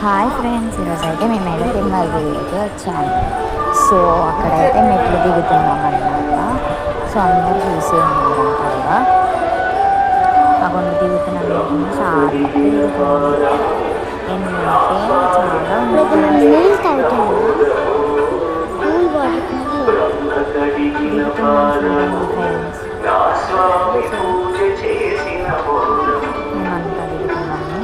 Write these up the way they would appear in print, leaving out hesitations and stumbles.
Hi friends, ఈరోజు అయితే మేము తిరుమల గుడికి వచ్చాము. సో అక్కడైతే మెట్లు దిగుతున్నాం అన్నమాట. సో అందరు చూసే ఉన్నారు కదా, అక్కడ దిగుతున్నాం. చాలా మెట్లు దిగుతున్నాం. ఎందుకంటే చాలా దిగుతున్నాం చూడండి ఫ్రెండ్స్. మేమంతా దిగుతున్నాము.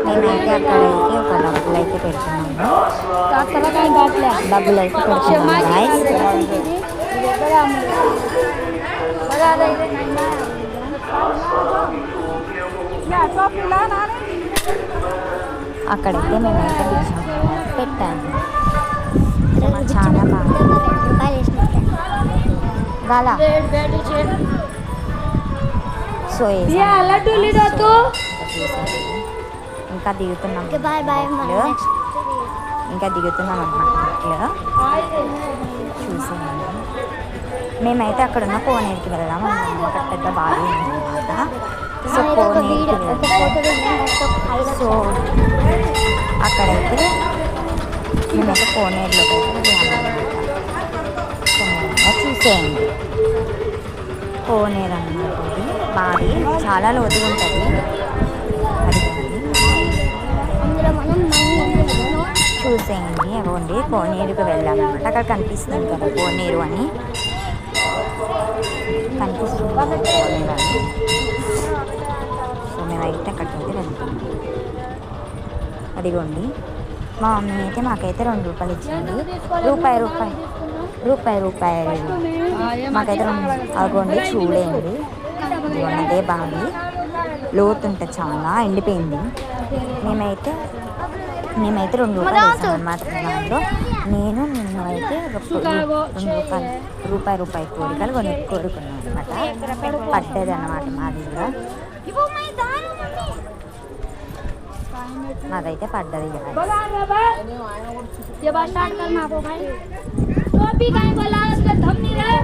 మేమైతే అక్కడైతే ఒక డబ్బులు అయితే పెడుతున్నాము. డబ్బులు అయితే అక్కడైతే మేమైతే పెట్టాము. చాలా బాగా సో ఇంకా దిగుతున్నాం అన్నమాట. చూసేయండి. మేమైతే అక్కడ ఉన్న కోనేరుకి వెళ్దాం అన్నమాట. పెద్ద బావి ఉందన్నమాట. సో కోనేరుకి సో అక్కడైతే మేమైతే కోనేరులోకి అయితే చూసేయండి. కోనేరు అన్నమాట. బావి చాలా లోతుగా ఉంటుంది. చూసేయండి. అవ్వండి కోనేరుకి వెళ్ళామన్నమాట. అక్కడ కనిపిస్తుంది కదా కోనేరు అని, కనిపిస్తుంది కోనేరు అని. సో మేమైతే అక్కడికైతే వెళ్తున్నాం. అదిగోండి మా మమ్మీ అయితే మాకైతే 2 రూపాయలు ఇచ్చింది. రూపాయి మాకైతే అదిగోండి చూడండి. అదే బావి లోతుంటే చాలా ఎండిపోయింది. మేమైతే 2 రూపాయలు వేసాం అన్నమాట. దాంట్లో నేను నిన్నైతే రూపాయి కోరికలు కోరుకున్నాను అనమాట. పడ్డది అన్నమాట మా దగ్గర. మాదైతే పడ్డది.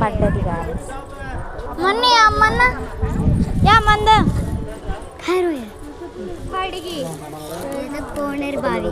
పడ్డది కోనేరు బావి